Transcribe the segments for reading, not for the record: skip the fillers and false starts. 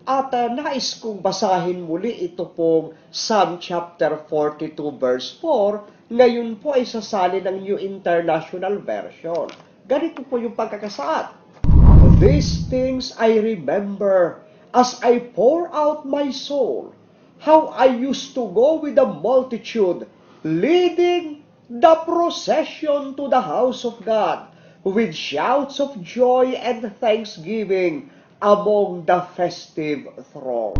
At nais kong basahin muli ito pong Psalm chapter 42 verse 4. Ngayon po ay sasali ng New International Version. Ganito po yung pagkakasaad. These things I remember as I pour out my soul, how I used to go with the multitude, leading the procession to the house of God, with shouts of joy and thanksgiving among the festive throng.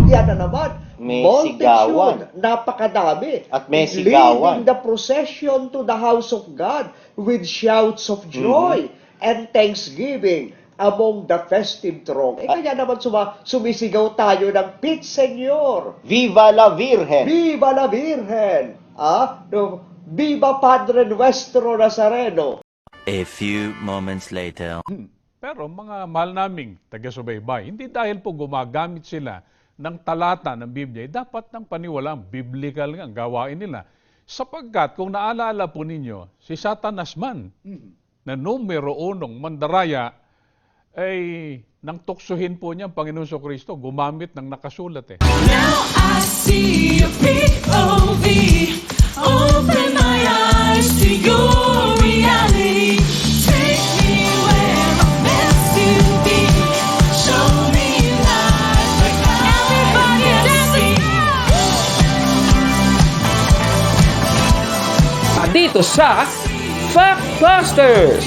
Yan na naman, May multitude, sigawan. napakadami. At may sigawan. Leading the procession to the house of God with shouts of joy and thanksgiving among the festive throng. Kaya naman sumisigaw tayo ng Pit Señor. Viva la Virgen! Viva la Virgen! Viva Padre Nuestro Nazareno! A few moments later. Pero mga mahal naming taga-subaybay, hindi dahil po gumagamit sila ng talata ng Biblia, dapat ng paniwalang biblical nga ang gawain nila. Sapagkat kung naalala po ninyo, si Satanas man, na numero unong mandaraya, ay nang tuksuhin po niya ang Panginoon Kristo, gumamit ng nakasulat eh. Now I see a POV. Open my eyes to your reality. Take me where I'm meant to be. Show me life like everybody dancing. Dito sa Factbusters!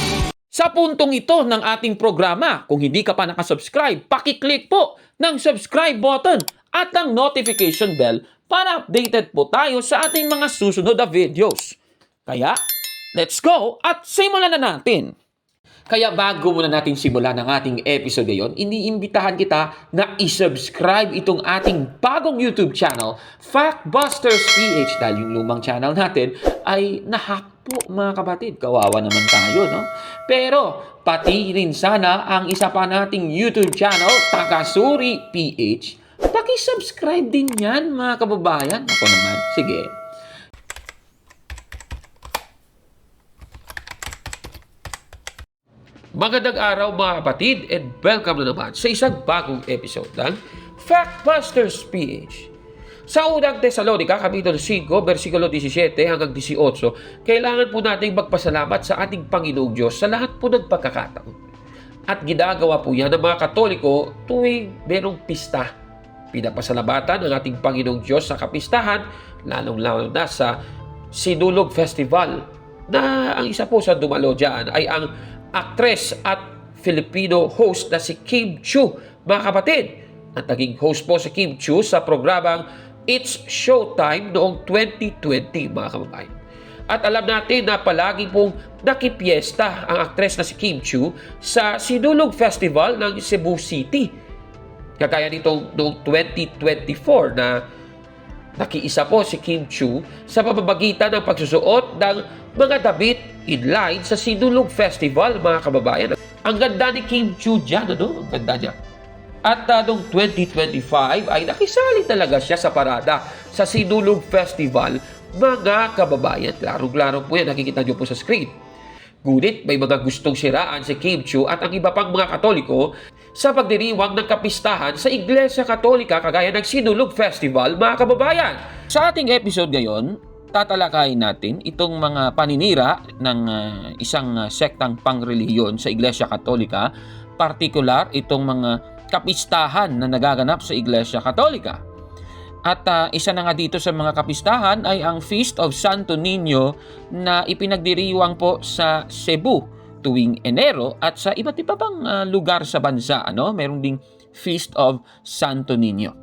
Sa puntong ito ng ating programa, kung hindi ka pa nakasubscribe, pakiclick po ng subscribe button at ang notification bell para updated po tayo sa ating mga susunod na videos. Kaya, let's go at simulan na natin! Kaya bago muna natin simulan ang ating episode ngayon, iniimbitahan kita na isubscribe itong ating bagong YouTube channel, Factbusters PH, dahil yung lumang channel natin ay nahack po mga kapatid. Kawawa naman tayo, no? Pero pati rin sana ang isa pa nating YouTube channel, Takasuri PH. Paki-subscribe din yan mga kababayan. Ako naman, sige. Magandang araw mga kapatid and welcome na naman sa isang bagong episode ng Factbusters PH. Sa unang Tesalonica, Kapitulo 5, versikulo 17 hanggang 18, kailangan po nating magpasalamat sa ating Panginoong Diyos sa lahat po ng pagkakataon. At ginagawa po yan ng mga Katoliko tuwing merong pista. Pinapasalamatan ng ating Panginoong Diyos sa kapistahan, lalong-lalo na sa Sinulog Festival, na ang isa po sa dumalo dyan ay ang actress at Filipino host na si Kim Chiu, mga kapatid. At naging host po si Kim Chiu sa programang It's Showtime noong 2020, mga kababayan. At alam natin na palagi pong nakipiesta ang actress na si Kim Chiu sa Sinulog Festival ng Cebu City. Kagaya nitong noong 2024 na nakiisa po si Kim Chiu sa pamamagitan ng pagsusuot ng mga damit in line sa Sinulog Festival, mga kababayan. Ang ganda ni Kim Chiu dyan, ano? Ang ganda niya. At noong 2025 ay nakisali talaga siya sa parada sa Sinulog Festival, mga kababayan. Larong-larong po yan, nakikita nyo po sa screen. Ngunit may mga gustong siraan si Kim Chiu at ang iba pang mga Katoliko sa pagdiriwang ng kapistahan sa Iglesia Katolika kagaya ng Sinulog Festival, mga kababayan. Sa ating episode ngayon, tatalakayin natin itong mga paninira ng isang sektang pangrelihiyon sa Iglesia Katolika, partikular itong mga kapistahan na nagaganap sa Iglesia Katolika. At isa na nga dito sa mga kapistahan ay ang Feast of Santo Niño na ipinagdiriwang po sa Cebu tuwing Enero at sa iba't iba pang lugar sa bansa. Meron ding Feast of Santo Niño.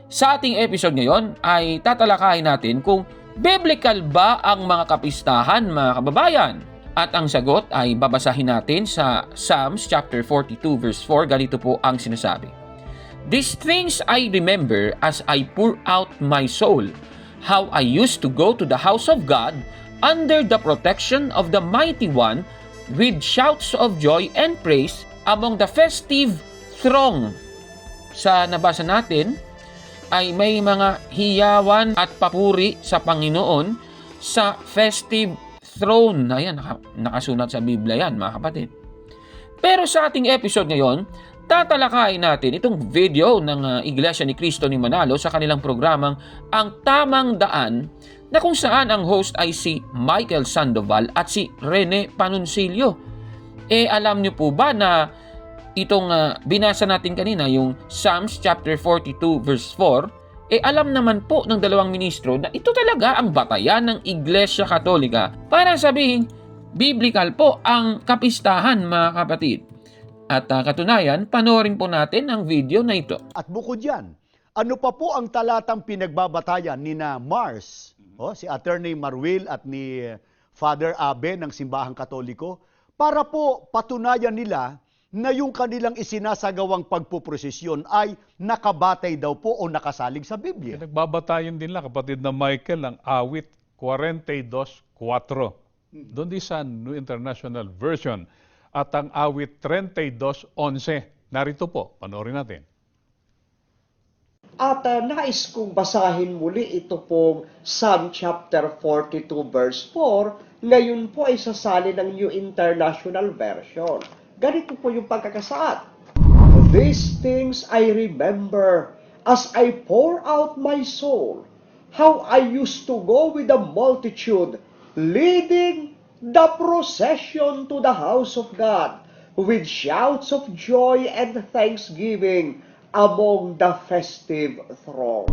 Sa ating episode ngayon ay tatalakayin natin kung biblical ba ang mga kapistahan, mga kababayan. At ang sagot ay babasahin natin sa Psalms chapter 42 verse 4. Ganito po ang sinasabi. These things I remember as I pour out my soul, how I used to go to the house of God under the protection of the Mighty One with shouts of joy and praise among the festive throng. Sa nabasa natin ay may mga hiyawan at papuri sa Panginoon sa festive throne. Ayan, nakasulat sa Biblia yan, mga kapatid. Pero sa ating episode ngayon, tatalakayin natin itong video ng Iglesia ni Cristo ni Manalo sa kanilang programang Ang Tamang Daan, na kung saan ang host ay si Michael Sandoval at si Rene Panoncillo. Alam niyo po ba na itong binasa natin kanina, yung Psalms chapter 42 verse 4, alam naman po ng dalawang ministro na ito talaga ang batayan ng Iglesia Katolika para sabihin biblical po ang kapistahan, mga kapatid. At katunayan, panoorin po natin ang video na ito. At bukod yan, ano pa po ang talatang pinagbabatayan ni na Mars, si Attorney Marwil at ni Father Abe ng Simbahang Katoliko, para po patunayan nila na yung kanilang isinasagawang pagpuprosesyon ay nakabatay daw po o nakasalig sa Biblia. Nagbabatayan din lang, kapatid na Michael, ang awit 42:4. Doon din sa New International Version. At ang awit 32:11. Narito po, panoorin natin. At nais kong basahin muli ito pong Psalm chapter 42 verse 4, ngayon po ay sasali ng New International Version. Ganito po yung pagkakasaad. These things I remember as I pour out my soul, how I used to go with the multitude, leading the procession to the house of God, with shouts of joy and thanksgiving among the festive throng.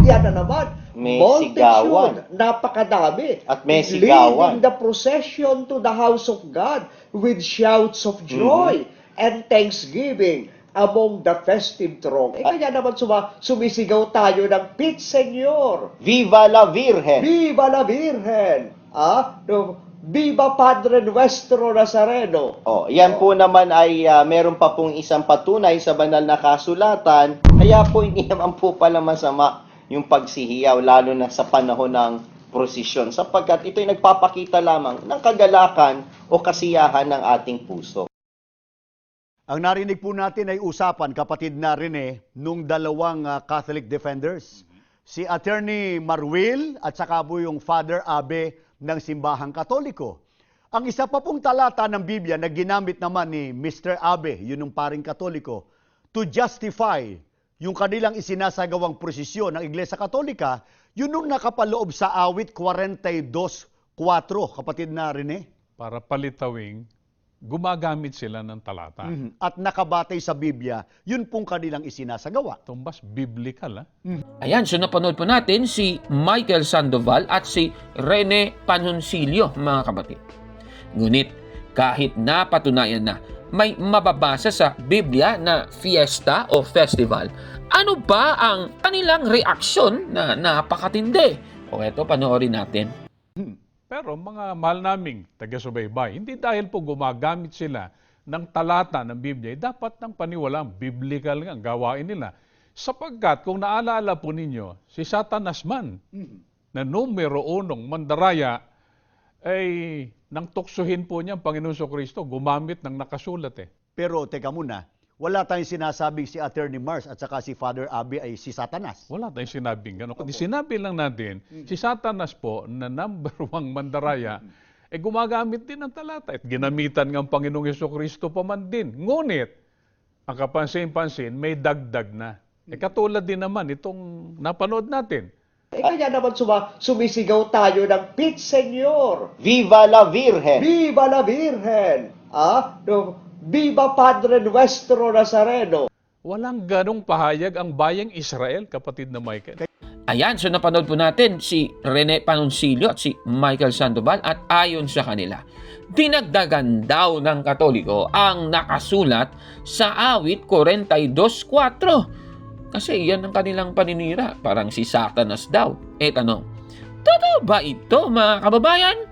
Yan na naman, May multitude, sigawan. napakadami. At may sigawan. Leading the procession to the house of God with shouts of joy and thanksgiving among the festive throng. Kaya naman sumisigaw tayo ng Pit Señor, Viva la Virgen! Viva la Virgen! Viva Padre Nuestro Nazareno! Yan po naman ay meron pa pong isang patunay sa banal na kasulatan, kaya po hindi naman po pala masama yung pagsihiyaw, lalo na sa panahon ng prosesyon, sapagkat ito'y nagpapakita lamang ng kagalakan o kasiyahan ng ating puso. Ang narinig po natin ay usapan, kapatid na Rene, nung dalawang Catholic defenders. Si Attorney Marwil at saka po yung Father Abe ng Simbahang Katoliko. Ang isa pa pong talata ng Biblia na ginamit naman ni Mr. Abe, yun yung paring Katoliko, to justify yung kanilang isinasagawang prosesyon ng Iglesia Katolika, yun yung nakapaloob sa awit 42:4, kapatid na Rene. Para palitawing, gumagamit sila ng talata. At nakabatay sa Biblia, yun pong kanilang isinasagawa. Tumbas biblical, Ayan, so napanood po natin si Michael Sandoval at si Rene Panoncillo, mga kapatid. Ngunit kahit napatunayan na may mababasa sa Biblia na fiesta o festival, ano ba ang kanilang reaksyon na napakatindi? O eto, panoorin natin. Pero mga mahal naming taga-subaybay, hindi dahil po gumagamit sila ng talata ng Biblia, dapat ng paniwalang biblical nga ang gawain nila. Sapagkat kung naalala po ninyo, si Satanas man, na numero 1 mandaraya, ay nang tuksuhin po niya ang Panginoon Kristo, gumamit ng nakasulat Pero teka muna, wala tayong sinasabing si Attorney Mars at saka si Father Abe ay si Satanas. Wala tayong sinabing gano'n. Kundi sinabi lang natin, si Satanas po, na number 1 mandaraya, gumagamit din ng talata. At ginamitan ng Panginoong Kristo pa man din. Ngunit, ang kapansin-pansin, may dagdag na. Katulad din naman itong napanood natin. Kaya naman sumisigaw tayo ng Pit Señor, Viva la Virgen! Viva la Virgen! Viva Padre Nuestro Nazareno! Walang ganong pahayag ang bayang Israel, kapatid na Michael. Ayan, so napanood po natin si Rene Panoncillo at si Michael Sandoval at ayon sa kanila, dinagdagan daw ng Katoliko ang nakasulat sa awit 42:4. Kasi yan ang kanilang paninira, parang si Satanas daw. Tanong, totoo ba ito, mga kababayan?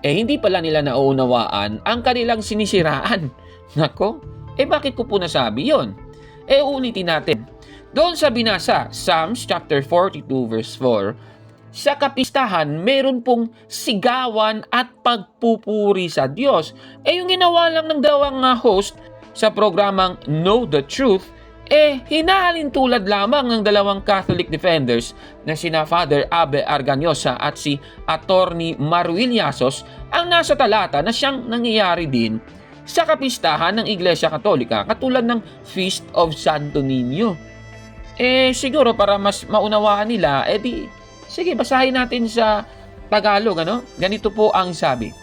Hindi pala nila nauunawaan ang kanilang sinisiraan. Nako, bakit ko po nasabi yon? Ulitin natin. Doon sa binasa, Psalms chapter 42 verse 4, sa kapistahan, meron pong sigawan at pagpupuri sa Diyos. Yung ginawa lang ng dalawang host sa programang Know the Truth, hinahalin tulad lamang ng dalawang Catholic defenders na sina Father Abe Arganyosa at si Attorney Marwil Yasos ang nasa talata na siyang nangyayari din sa kapistahan ng Iglesia Katolika katulad ng Feast of Santo Niño. Siguro para mas maunawaan nila, sige, basahin natin sa Tagalog, ano? Ganito po ang sabi.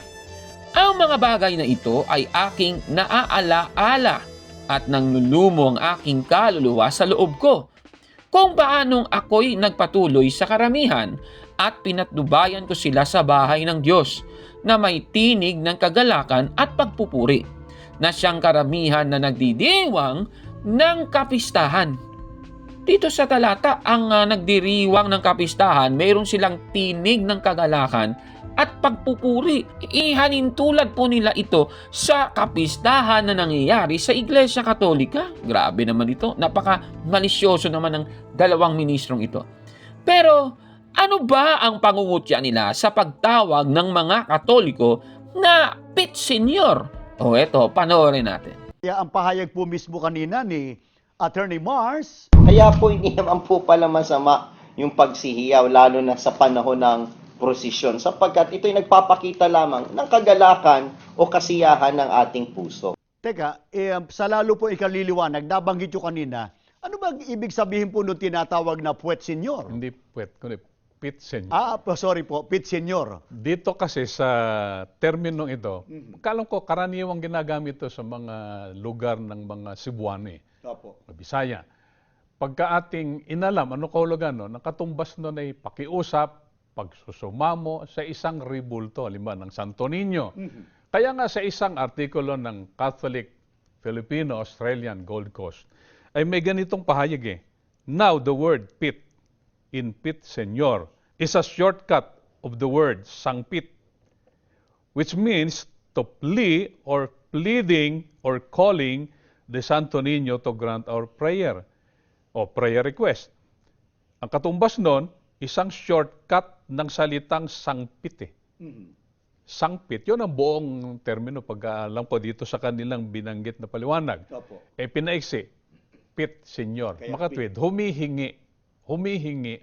Ang mga bagay na ito ay aking naaala-ala at nanglulumo ang aking kaluluwa sa loob ko. Kung paanong ako'y nagpatuloy sa karamihan at pinatnubayan ko sila sa bahay ng Diyos na may tinig ng kagalakan at pagpupuri, na siyang karamihan na nagdidiwang ng kapistahan. Dito sa talata, ang nagdiriwang ng kapistahan, mayroon silang tinig ng kagalakan at pagpupuri. Ihanintulad po nila ito sa kapistahan na nangyayari sa Iglesia Katolika. Grabe naman ito. Napaka-malisyoso naman ng dalawang ministrong ito. Pero ano ba ang pangungutya nila sa pagtawag ng mga Katoliko na Pit Senyor? Eto, panoorin natin. Kaya ang pahayag po mismo kanina ni Attorney Mars, Kaya po hindi naman po pala masama yung pagsihiyaw, lalo na sa panahon ng prosesyon, sapagkat ito'y nagpapakita lamang ng kagalakan o kasiyahan ng ating puso. teka, sa lalo po ikaliliwanag, nabanggit nyo kanina, ano ba ibig sabihin po nung tinatawag na Puwet Senyor? Hindi puwet, kundi Pit Senyor. Sorry po, Pit Senyor. Dito kasi sa terminong ito, kalam ko karaniwang ginagamit ito sa mga lugar ng mga Cebuano, Opo. Bisaya. Pagka ating inalam, ano kahulugan no? Nakatumbas nun ay pakiusap, pagsusumamo sa isang ribulto, halimbawa ng Santo Niño. Kaya nga sa isang artikulo ng Catholic Filipino-Australian Gold Coast, ay may ganitong pahayag Now the word pit in Pit Senyor is a shortcut of the word sangpit, which means to plea or pleading or calling the Santo Niño to grant our prayer o prayer request. Ang katumbas nun, isang shortcut ng salitang sangpit. Sangpit, yun ang buong termino pag-aalam po dito sa kanilang binanggit na paliwanag. Opo. Pinaiksi, Pit Senyor. Kaya Makatwid, humihingi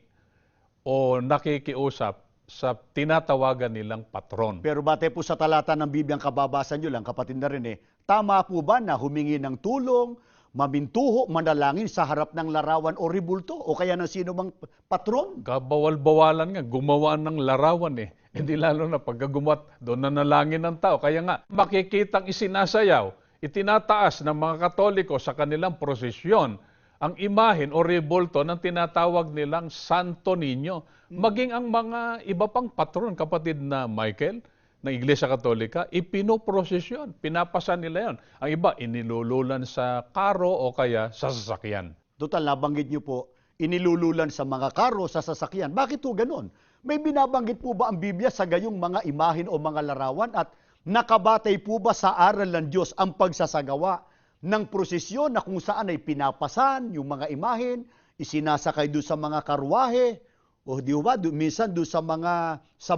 o nakikiusap sa tinatawagan nilang patron. Pero bate po sa talata ng Bibliang kababasa nyo lang, kapatid na rin tama po ba na humingi ng tulong, mamintuho, manalangin sa harap ng larawan o ribulto o kaya ng sino mang patron? Kabawal-bawalan nga, gumawa ng larawan Hindi lalo na pagkagumat, doon na nalangin ng tao. Kaya nga, makikitang isinasayaw, itinataas ng mga Katoliko sa kanilang prosesyon ang imahen o rebulto ng tinatawag nilang Santo Niño. Maging ang mga iba pang patron, kapatid na Michael, ng Iglesia Katolika, ipinoprosesyon. Pinapasan nila yon. Ang iba, inilululan sa karo o kaya sa sasakyan. Total, nabanggit nyo po, inilululan sa mga karo, sa sasakyan. Bakit po ganun? May binabanggit po ba ang Biblia sa gayong mga imahen o mga larawan at nakabatay po ba sa aral ng Diyos ang pagsasagawa ng prosesyon na kung saan ay pinapasan yung mga imahen, isinasakay doon sa mga karwahe, o di ba, minsan doon sa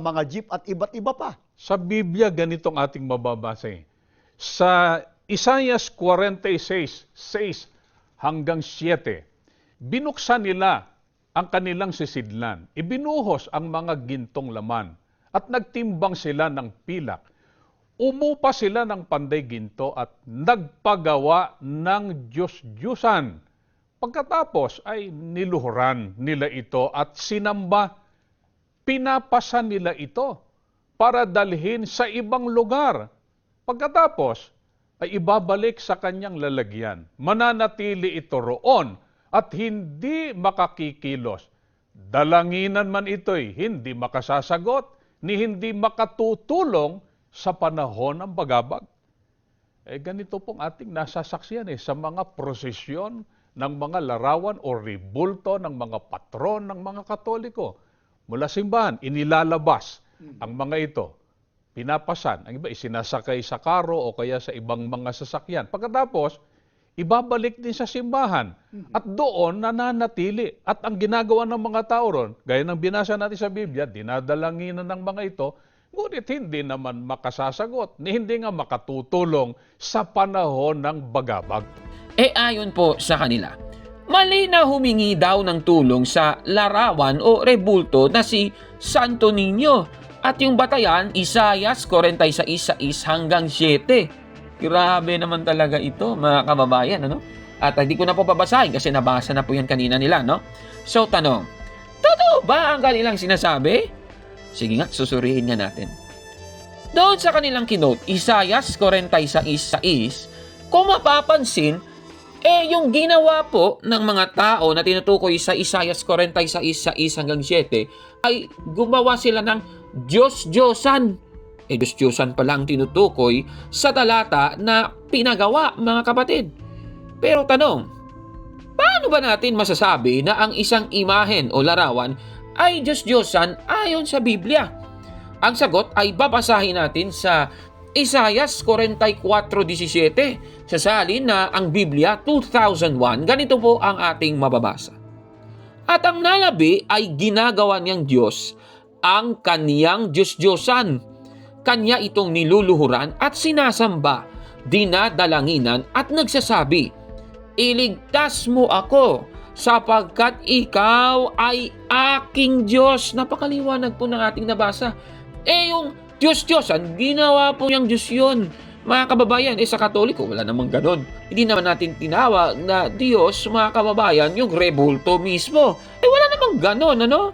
mga jeep at iba't iba pa. Sa Biblia, ganitong ating mababasa. Sa Isaiah 46, 6 hanggang 7, binuksan nila ang kanilang sisidlan. Ibinuhos ang mga gintong laman at nagtimbang sila ng pilak. Umupa sila ng panday ginto at nagpagawa ng Diyos-Diyusan. Pagkatapos ay niluhuran nila ito at sinamba. Pinapasan nila ito para dalhin sa ibang lugar. Pagkatapos ay ibabalik sa kanyang lalagyan. Mananatili ito roon at hindi makakikilos. Dalanginan man ito'y hindi makasasagot ni hindi makatutulong sa panahon ng bagabag. Ganito pong ating nasasaksiyan sa mga prosesyon ng mga larawan o ribulto ng mga patron ng mga Katoliko. Mula simbahan, inilalabas ang mga ito. Pinapasan. Ang iba, isinasakay sa karo o kaya sa ibang mga sasakyan. Pagkatapos, ibabalik din sa simbahan. At doon nananatili. At ang ginagawa ng mga tao ron, gaya ng binasa natin sa Biblia, dinadalanginan ng mga ito, ngunit hindi naman makasasagot, ni hindi nga makatutulong sa panahon ng bagabag. Ayon po sa kanila, mali na humingi daw ng tulong sa larawan o rebulto na si Santo Niño. At yung batayan, Isaiah 46:6 hanggang 7. Grabe naman talaga ito, mga kababayan, ano? At hindi ko na po babasahin kasi nabasa na po yan kanina nila, no? So, tanong, totoo ba ang kanilang sinasabi? Sige nga, susurihin nga natin. Doon sa kanilang kinote, Isaiah 46:6, kung mapapansin, yung ginawa po ng mga tao na tinutukoy sa Isaiah 46:6-7 ay gumawa sila ng Diyos-Diyosan. Diyos-Diyosan pala ang tinutukoy sa talata na pinagawa, mga kapatid. Pero tanong, paano ba natin masasabi na ang isang imahen o larawan ay Diyos-Diyosan ayon sa Biblia? Ang sagot ay babasahin natin sa Isaiah 44:17. Sasalin na ang Biblia 2001, ganito po ang ating mababasa. At ang nalabi ay ginagawa niyang Diyos ang kaniyang Diyos-Diyosan. Kanya itong niluluhuran at sinasamba, dinadalanginan at nagsasabi, iligtas mo ako sapagkat ikaw ay aking Diyos. Napakaliwanag po ng ating nabasa. Yung Diyos-Diyosan, ginawa po niyang Diyos yun. Mga kababayan, sa Katoliko, wala namang ganon. Hindi naman natin tinawag na Diyos, mga kababayan, yung rebulto mismo. Wala namang ganon, ano?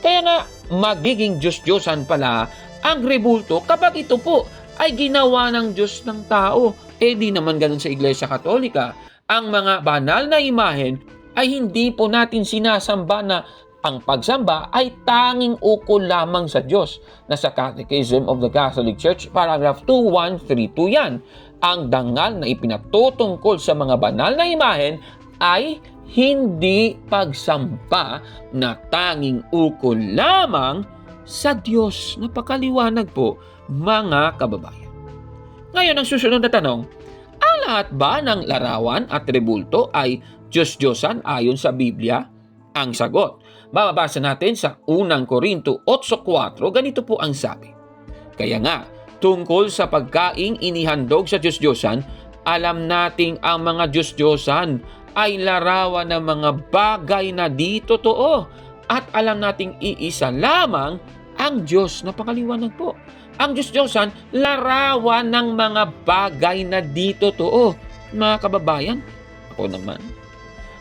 Kaya nga, magiging Diyos-Diyosan pala ang rebulto kapag ito po ay ginawa ng Diyos ng tao. Di naman ganon sa Iglesia Katolika. Ang mga banal na imahen ay hindi po natin sinasamba na ang pagsamba ay tanging ukol lamang sa Diyos. Nasa Catechism of the Catholic Church, paragraph 2132 yan. Ang dangal na ipinatutungkol sa mga banal na imahen ay hindi pagsamba na tanging ukol lamang sa Diyos. Napakaliwanag po, mga kababayan. Ngayon, ang susunod na tanong, ang lahat ba ng larawan at rebulto ay Diyos-Diyosan ayon sa Biblia? Ang sagot, mababasa natin sa 1 Corinto 8:4, ganito po ang sabi. Kaya nga, tungkol sa pagkaing inihandog sa Diyos-Diyosan, alam nating ang mga Diyos-Diyosan ay larawan ng mga bagay na di totoo at alam nating iisa lamang ang Diyos. Napakaliwanag po. Ang Diyos-Diyosan, larawan ng mga bagay na di totoo. Mga kababayan, ako naman.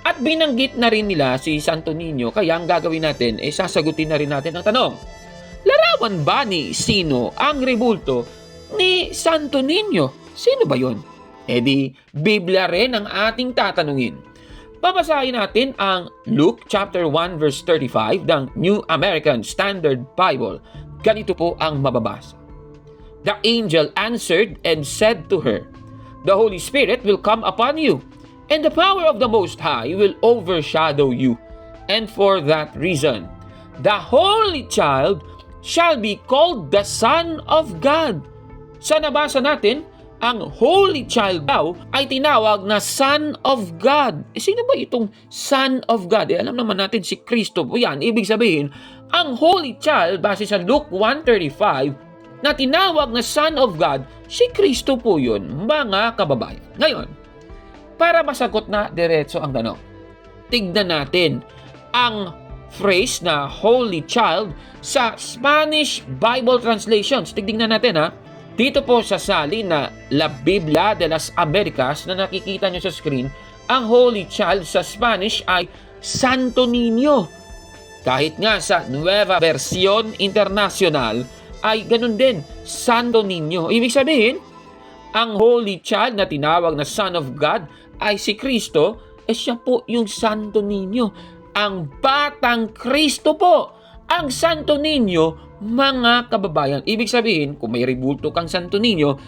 At binanggit na rin nila si Santo Niño, kaya ang gagawin natin, sasagutin na rin natin ang tanong. Larawan ba ni sino ang rebulto ni Santo Niño? Sino ba yon? Di, Biblia rin ang ating tatanungin. Babasahin natin ang Luke chapter 1 verse 35 ng New American Standard Bible. Ganito po ang mababasa. The angel answered and said to her, the Holy Spirit will come upon you, and the power of the Most High will overshadow you. And for that reason, the Holy Child shall be called the Son of God. Sa nabasa natin, ang Holy Child daw ay tinawag na Son of God. Sino ba itong Son of God? Alam naman natin si Kristo po yan. Ibig sabihin, ang Holy Child, base sa Luke 1:35, na tinawag na Son of God, si Kristo po yun, mga kababayan. Ngayon, para masagot na diretso ang tanong, tignan natin ang phrase na Holy Child sa Spanish Bible translations. Tignan natin ha. Dito po sa salin na La Biblia de las Americas na nakikita nyo sa screen, ang Holy Child sa Spanish ay Santo Niño. Kahit nga sa Nueva Versión Internacional ay ganun din, Santo Niño. Ibig sabihin, ang Holy Child na tinawag na Son of God ay si Kristo, siya po yung Santo Niño. Ang batang Kristo po, ang Santo Niño, mga kababayan. Ibig sabihin, kung may rebulto kang Santo Niño,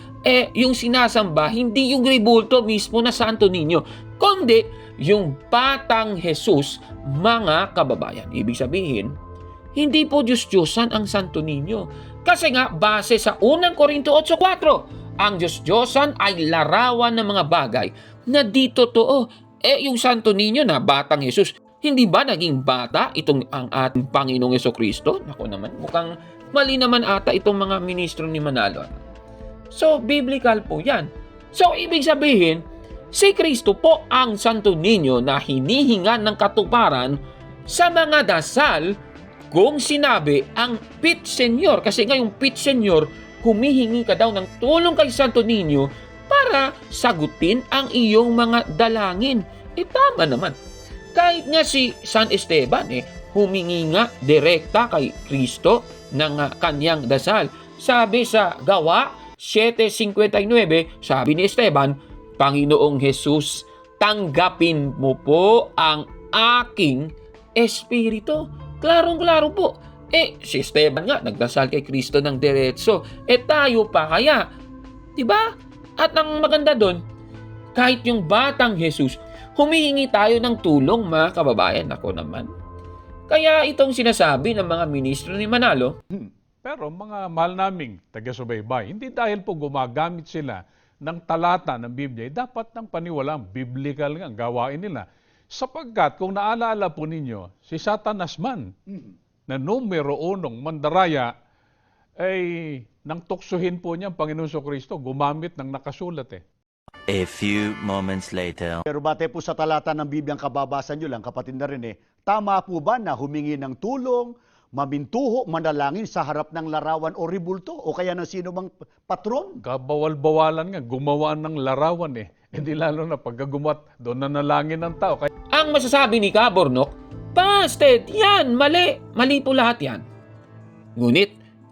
yung sinasamba, hindi yung rebulto mismo na Santo Niño, kundi yung batang Jesus, mga kababayan. Ibig sabihin, hindi po Diyos-Diyosan ang Santo Niño. Kasi nga, base sa 1 Corinto 8:4, ang Diyos-Diyosan ay larawan ng mga bagay na di totoo. Yung Santo Niño na batang Jesus, hindi ba naging bata itong ang ating Panginoong Jesucristo? Naku naman, mukhang mali naman ata itong mga ministro ni Manalo. So, biblical po yan. So, ibig sabihin, si Kristo po ang Santo Niño na hinihingan ng katuparan sa mga dasal kung sinabi ang Pit Señor. Kasi ngayong Pit Señor, humihingi ka daw ng tulong kay Santo Niño para sagutin ang iyong mga dalangin. Tama naman. Kahit nga si San Esteban, humingi nga direkta kay Kristo ng kanyang dasal. Sabi sa Gawa 7:59, sabi ni Esteban, Panginoong Jesus, tanggapin mo po ang aking espiritu. Klarong-klaro po. Si Esteban nga, nagdasal kay Kristo ng diretso. Tayo pa kaya? Diba? At ang maganda doon, kahit yung batang Jesus, humihingi tayo ng tulong, mga kababayan. Ako naman. Kaya itong sinasabi ng mga ministro ni Manalo, Pero mga mahal naming taga-subaybay, hindi dahil po gumagamit sila ng talata ng Biblia, dapat ng paniwalang biblical nga ang gawain nila. Sapagkat kung naalala po ninyo, si Satanas man, na numero 1 mandaraya, ay nang tuksuhin po niya ang Panginoon Kristo, gumamit ng nakasulat A few moments later. Pero bate po sa talata ng Biblia ang kababasa nyo lang, kapatid na rin tama po ba na humingi ng tulong, mamintuho, manalangin sa harap ng larawan o ribulto o kaya ng sino mang patron? Kabawal-bawalan nga, gumawa ng larawan Hindi lalo na pagkagumat, doon na nalangin ng tao. Kaya ang masasabi ni Cabornok, busted, yan, mali. Mali po lahat yan. Ngunit,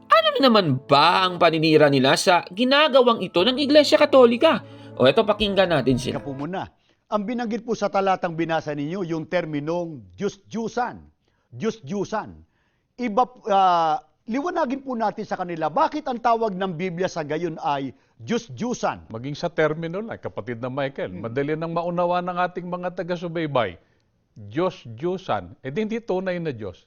ano naman ba ang paninira nila sa ginagawang ito ng Iglesia Katolika? O eto, pakinggan natin sila. Teka po muna. Ang binanggit po sa talatang binasa ninyo, yung terminong Diyos-Diyusan. Diyos-Diyusan. Liwanagin po natin sa kanila, bakit ang tawag ng Biblia sa gayon ay Diyos-Diyusan? maging sa terminal kapatid na Michael, madali nang maunawa ng ating mga taga-subaybay. Diyos-Diyusan. Hindi tunay na Diyos.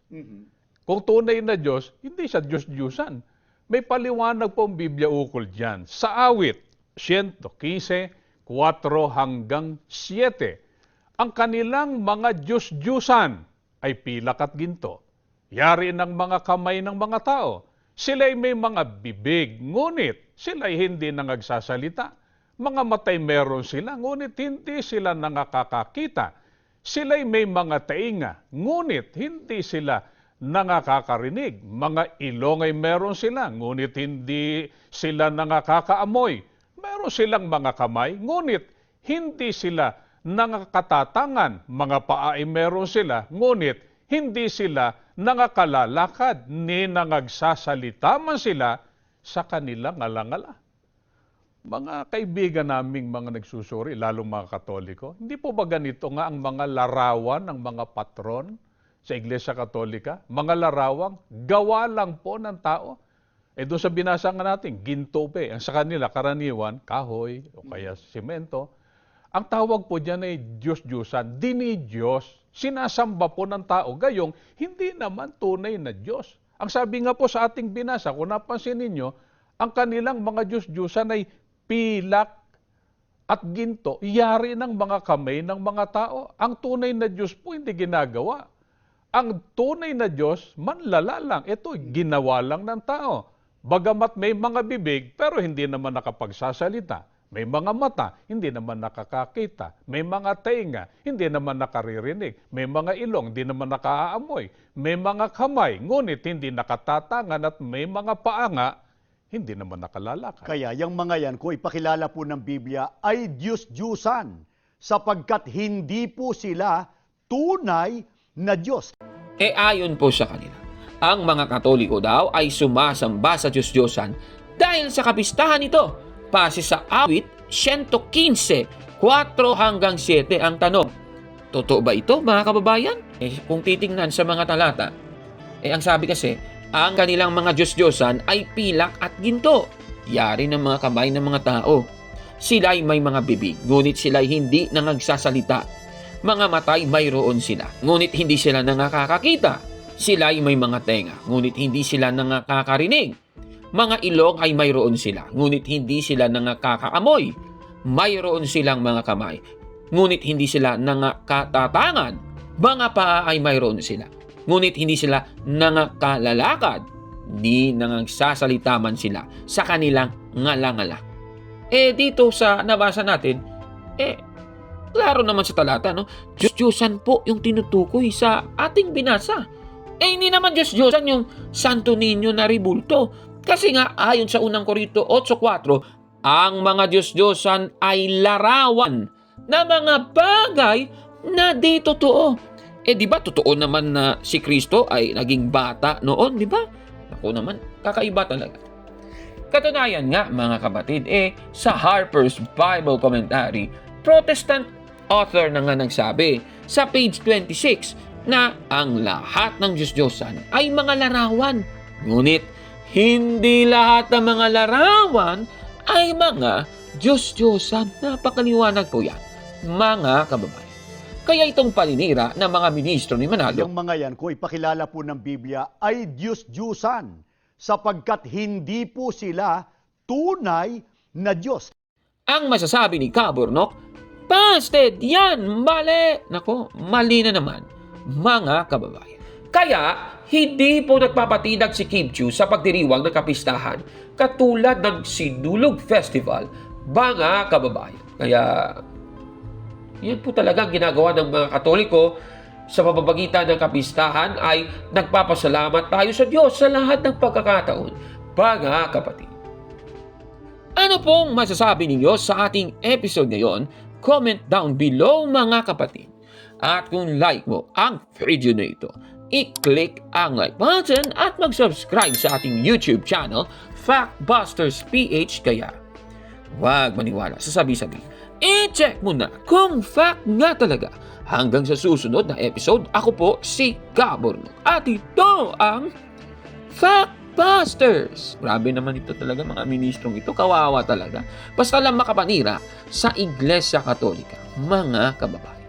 Kung tunay na Diyos, hindi siya Diyos-Diyusan. May paliwanag po ang Biblia ukol dyan. Sa awit, 115, 4 hanggang 7. Ang kanilang mga Diyos-Diyusan ay pilak at ginto. Yari ng mga kamay ng mga tao. Sila'y may mga bibig, ngunit sila'y hindi nangagsasalita. Mga matay meron sila, ngunit hindi sila nangakakakita. Sila'y may mga tainga, ngunit hindi sila nangakakarinig. Mga ilong ay meron sila, ngunit hindi sila nangakakaamoy. Meron silang mga kamay, ngunit hindi sila nangakatatangan. Mga paa ay meron sila, ngunit hindi sila nangakalalakad ni nangagsasalita man sila sa kanilang alangala. Mga kaibigan naming mga nagsusuri, lalong mga Katoliko, hindi po ba ganito nga ang mga larawan ng mga patron sa Iglesia Katolika? Mga larawang gawa lang po ng tao. Doon sa binasa nga natin, ginto pa ang sa kanila karaniwan, kahoy o kaya simento. Ang tawag po dyan ay Diyos-Diyusan, dini-Diyos. Sinasamba po ng tao, gayong hindi naman tunay na Diyos. Ang sabi nga po sa ating binasa, kung napansin ninyo, ang kanilang mga Diyos-Diyusan ay pilak at ginto, yari ng mga kamay ng mga tao. Ang tunay na Diyos po hindi ginagawa. Ang tunay na Diyos, manlala lang. Ito, ginawa lang ng tao. Bagamat may mga bibig, pero hindi naman nakapagsasalita. May mga mata, hindi naman nakakakita. May mga tainga, hindi naman nakaririnig. May mga ilong, hindi naman nakaamoy. May mga kamay, ngunit hindi nakatatangan at may mga paanga, hindi naman nakalalakad. Kaya yung mga yan, kung ipakilala po ng Biblia, ay Diyos-Diyusan sapagkat hindi po sila tunay na Diyos. Ayon po sa kanila, ang mga Katoliko daw ay sumasamba sa Diyos-Diyosan dahil sa kapistahan nito. Base sa awit 115, 4 hanggang 7 ang tanong. Totoo ba ito, mga kababayan? Kung titingnan sa mga talata, ang sabi kasi, ang kanilang mga Diyos-Diyosan ay pilak at ginto. Yari ng mga kamay ng mga tao. Sila'y may mga bibig, ngunit sila'y hindi nangagsasalita. Mga matay mayroon sila, ngunit hindi sila nangakakakita. Sila'y may mga tenga, ngunit hindi sila nangakakarinig. Mga ilong ay mayroon sila, ngunit hindi sila nangakakaamoy. Mayroon silang mga kamay, ngunit hindi sila nangakatatangan. Mga paa ay mayroon sila, ngunit hindi sila nangakalalakad. Di nangagsasalita man sila sa kanilang ngala-ngala. Dito sa nabasa natin, klaro naman sa talata, no? Diyos-Diyosan po yung tinutukoy sa ating binasa. Hindi naman Diyos-Diyosan yung Santo Niño na ribulto. Kasi nga, ayon sa unang Korinto 8:4, ang mga Diyos-Diyosan ay larawan na mga bagay na di totoo. Di ba totoo naman na si Kristo ay naging bata noon, di ba? Ako naman, kakaiba talaga. Katunayan nga mga kapatid, sa Harper's Bible Commentary, Protestant author na nga nagsabi sa page 26 na ang lahat ng Diyos-Diyosan ay mga larawan. Ngunit, hindi lahat ng mga larawan ay mga Diyos-Diyosan. Napakaliwanag po yan, mga kababayan. Kaya itong paninira ng mga ministro ni Manalo, Yung mga yan, kung ipakilala po ng Biblia, ay Diyos-Diyusan sapagkat hindi po sila tunay na Diyos. ang masasabi ni Kaburnok, busted! Yan! Mali! Nako, mali na naman, mga kababayan. Kaya, hindi po nagpapatinag si Kim Chiu sa pagdiriwang ng kapistahan katulad ng Sinulog Festival, mga kababayan. Kaya, yan po talagang ginagawa ng mga Katoliko sa pamamagitan ng kapistahan ay nagpapasalamat tayo sa Diyos sa lahat ng pagkakataon, mga kapatid. Ano pong masasabi ninyo sa ating episode ngayon? Comment down below mga kapatid. At kung like mo ang video na ito, i-click ang like button at mag-subscribe sa ating YouTube channel, Factbusters PH. Kaya, huwag maniwala sa sabi-sabi. I-check mo na kung fact nga talaga. Hanggang sa susunod na episode, ako po si Kaburnok. At ito ang Factbusters. Grabe naman ito talaga mga ministrong ito. Kawawa talaga. Basta lang makapanira sa Iglesia Katolika. Mga kababayan.